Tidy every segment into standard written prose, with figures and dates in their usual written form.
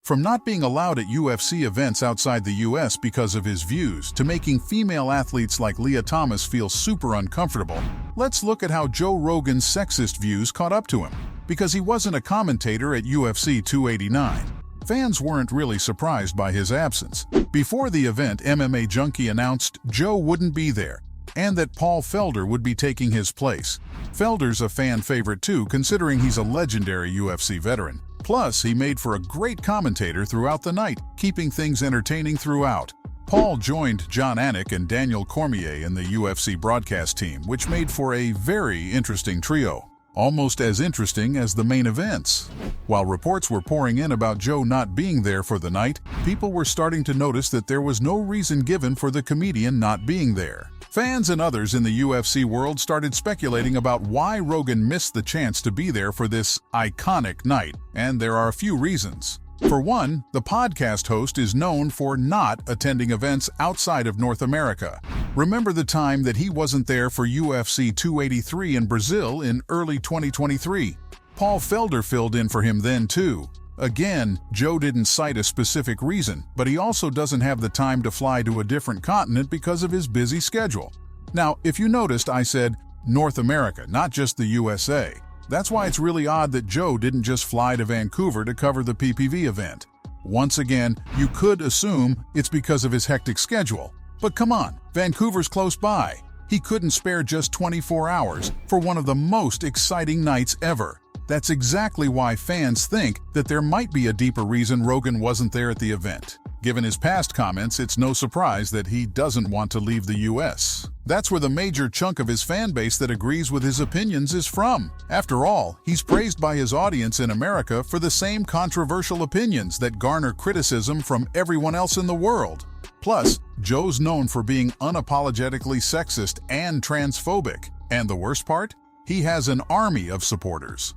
From not being allowed at UFC events outside the US because of his views, to making female athletes like Leah Thomas feel super uncomfortable, let's look at how Joe Rogan's sexist views caught up to him. Because he wasn't a commentator at UFC 289, fans weren't really surprised by his absence. Before the event, MMA Junkie announced Joe wouldn't be there, and that Paul Felder would be taking his place. Felder's a fan favorite too, considering he's a legendary UFC veteran. Plus, he made for a great commentator throughout the night, keeping things entertaining throughout. Paul joined John Anik and Daniel Cormier in the UFC broadcast team, which made for a very interesting trio. Almost as interesting as the main events. While reports were pouring in about Joe not being there for the night, people were starting to notice that there was no reason given for the comedian not being there. Fans and others in the UFC world started speculating about why Rogan missed the chance to be there for this iconic night, and there are a few reasons. For one, the podcast host is known for not attending events outside of North America. Remember the time that he wasn't there for UFC 283 in Brazil in early 2023? Paul Felder filled in for him then too. Again, Joe didn't cite a specific reason, but he also doesn't have the time to fly to a different continent because of his busy schedule. Now, if you noticed, I said North America, not just the USA. That's why it's really odd that Joe didn't just fly to Vancouver to cover the PPV event. Once again, you could assume it's because of his hectic schedule. But come on, Vancouver's close by. He couldn't spare just 24 hours for one of the most exciting nights ever. That's exactly why fans think that there might be a deeper reason Rogan wasn't there at the event. Given his past comments, it's no surprise that he doesn't want to leave the US. That's where the major chunk of his fan base that agrees with his opinions is from. After all, he's praised by his audience in America for the same controversial opinions that garner criticism from everyone else in the world. Plus, Joe's known for being unapologetically sexist and transphobic. And the worst part? He has an army of supporters.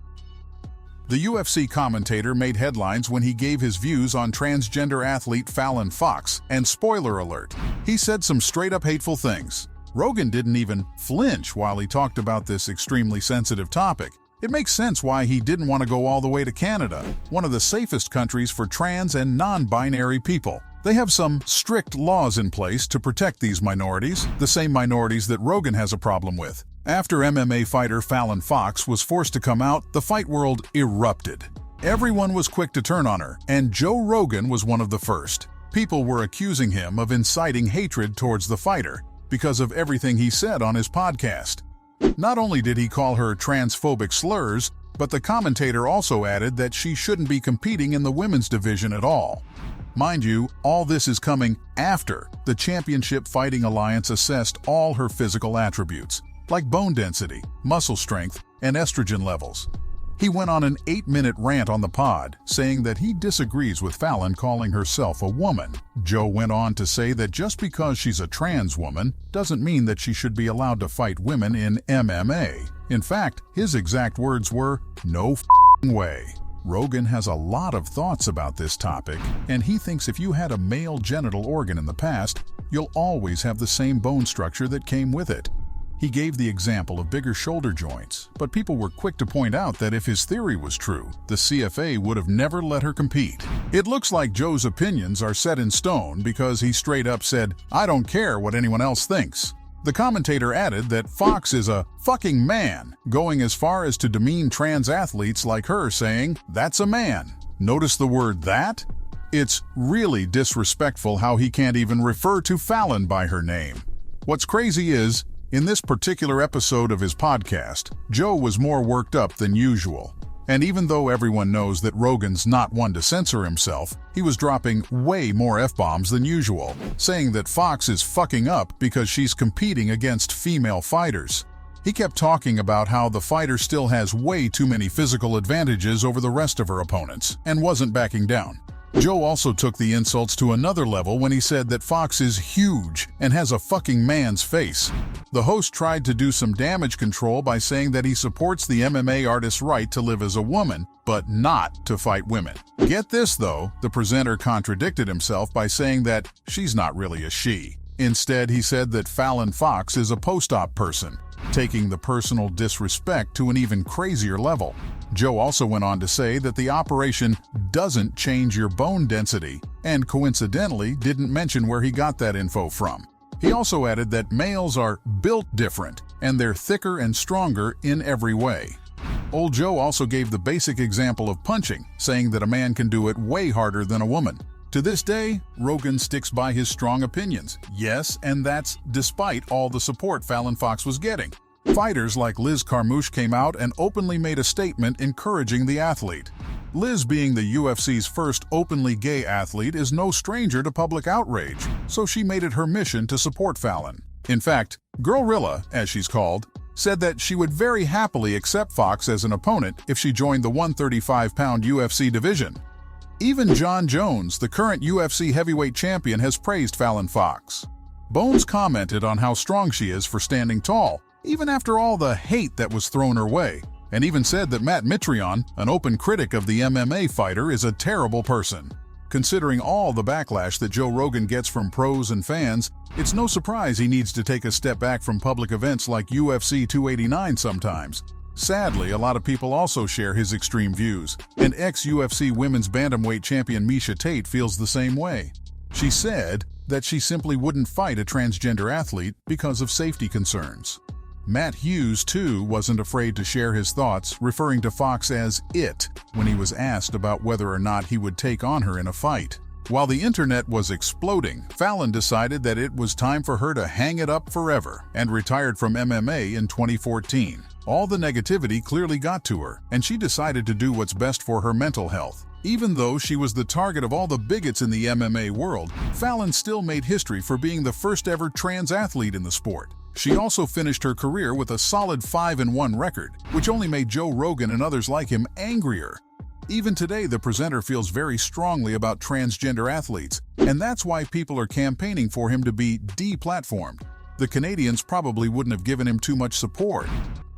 The UFC commentator made headlines when he gave his views on transgender athlete Fallon Fox, and spoiler alert, he said some straight-up hateful things. Rogan didn't even flinch while he talked about this extremely sensitive topic. It makes sense why he didn't want to go all the way to Canada, one of the safest countries for trans and non-binary people. They have some strict laws in place to protect these minorities, the same minorities that Rogan has a problem with. After MMA fighter Fallon Fox was forced to come out, the fight world erupted. Everyone was quick to turn on her, and Joe Rogan was one of the first. People were accusing him of inciting hatred towards the fighter because of everything he said on his podcast. Not only did he call her transphobic slurs, but the commentator also added that she shouldn't be competing in the women's division at all. Mind you, all this is coming after the Championship Fighting Alliance assessed all her physical attributes, like bone density, muscle strength, and estrogen levels. He went on an 8-minute rant on the pod, saying that he disagrees with Fallon calling herself a woman. Joe went on to say that just because she's a trans woman doesn't mean that she should be allowed to fight women in MMA. In fact, his exact words were, "No f***ing way." Rogan has a lot of thoughts about this topic, and he thinks if you had a male genital organ in the past, you'll always have the same bone structure that came with it. He gave the example of bigger shoulder joints, but people were quick to point out that if his theory was true, the CFA would have never let her compete. It looks like Joe's opinions are set in stone because he straight up said, "I don't care what anyone else thinks." The commentator added that Fox is a fucking man, going as far as to demean trans athletes like her, saying, "That's a man." Notice the word "that"? It's really disrespectful how he can't even refer to Fallon by her name. What's crazy is, in this particular episode of his podcast, Joe was more worked up than usual. And even though everyone knows that Rogan's not one to censor himself, he was dropping way more F-bombs than usual, saying that Fox is fucking up because she's competing against female fighters. He kept talking about how the fighter still has way too many physical advantages over the rest of her opponents, and wasn't backing down. Joe also took the insults to another level when he said that Fox is huge and has a fucking man's face. The host tried to do some damage control by saying that he supports the MMA artist's right to live as a woman, but not to fight women. Get this though, the presenter contradicted himself by saying that she's not really a she. Instead, he said that Fallon Fox is a post-op person, taking the personal disrespect to an even crazier level. Joe also went on to say that the operation doesn't change your bone density, and coincidentally didn't mention where he got that info from. He also added that males are built different, and they're thicker and stronger in every way. Old Joe also gave the basic example of punching, saying that a man can do it way harder than a woman. To this day, Rogan sticks by his strong opinions. Yes, and that's despite all the support Fallon Fox was getting. Fighters like Liz Carmouche came out and openly made a statement encouraging the athlete. Liz, being the UFC's first openly gay athlete, is no stranger to public outrage, so she made it her mission to support Fallon. In fact, Girlrilla, as she's called, said that she would very happily accept Fox as an opponent if she joined the 135-pound UFC division. Even John Jones, the current UFC heavyweight champion, has praised Fallon Fox. Bones commented on how strong she is for standing tall, even after all the hate that was thrown her way, and even said that Matt Mitrione, an open critic of the MMA fighter, is a terrible person. Considering all the backlash that Joe Rogan gets from pros and fans, it's no surprise he needs to take a step back from public events like UFC 289 sometimes. Sadly, a lot of people also share his extreme views, and ex-UFC women's bantamweight champion Miesha Tate feels the same way. She said that she simply wouldn't fight a transgender athlete because of safety concerns. Matt Hughes, too, wasn't afraid to share his thoughts, referring to Fox as "it" when he was asked about whether or not he would take on her in a fight. While the internet was exploding, Fallon decided that it was time for her to hang it up forever and retired from MMA in 2014. All the negativity clearly got to her, and she decided to do what's best for her mental health. Even though she was the target of all the bigots in the MMA world, Fallon still made history for being the first ever trans athlete in the sport. She also finished her career with a solid 5-1 record, which only made Joe Rogan and others like him angrier. Even today, the presenter feels very strongly about transgender athletes, and that's why people are campaigning for him to be deplatformed. The Canadians probably wouldn't have given him too much support.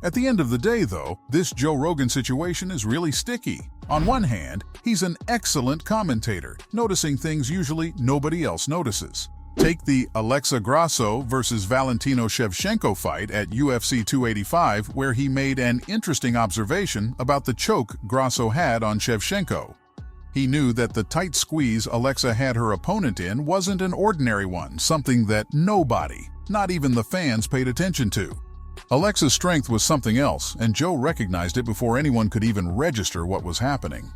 At the end of the day, though, this Joe Rogan situation is really sticky. On one hand, he's an excellent commentator, noticing things usually nobody else notices. Take the Alexa Grasso versus Valentino Shevchenko fight at UFC 285, where he made an interesting observation about the choke Grasso had on Shevchenko. He knew that the tight squeeze Alexa had her opponent in wasn't an ordinary one, something that nobody, not even the fans, paid attention to. Alexa's strength was something else, and Joe recognized it before anyone could even register what was happening.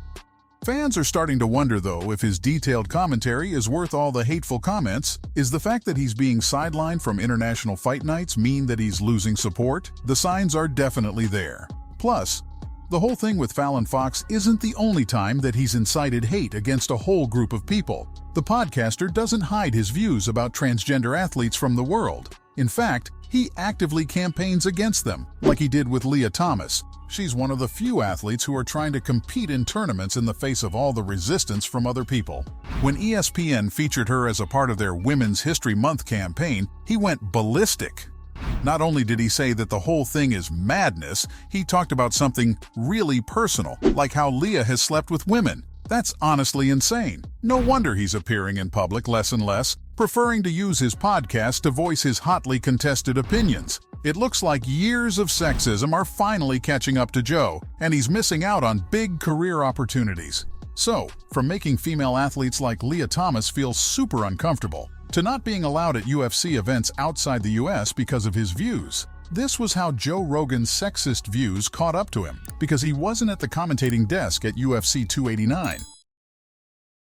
Fans are starting to wonder, though, if his detailed commentary is worth all the hateful comments. Is the fact that he's being sidelined from international fight nights mean that he's losing support? The signs are definitely there. Plus, the whole thing with Fallon Fox isn't the only time that he's incited hate against a whole group of people. The podcaster doesn't hide his views about transgender athletes from the world. In fact, he actively campaigns against them, like he did with Leah Thomas. She's one of the few athletes who are trying to compete in tournaments in the face of all the resistance from other people. When ESPN featured her as a part of their Women's History Month campaign, he went ballistic. Not only did he say that the whole thing is madness, he talked about something really personal, like how Leah has slept with women. That's honestly insane. No wonder he's appearing in public less and less, preferring to use his podcast to voice his hotly contested opinions. It looks like years of sexism are finally catching up to Joe, and he's missing out on big career opportunities. So, from making female athletes like Leah Thomas feel super uncomfortable, to not being allowed at UFC events outside the US because of his views, this was how Joe Rogan's sexist views caught up to him, because he wasn't at the commentating desk at UFC 289.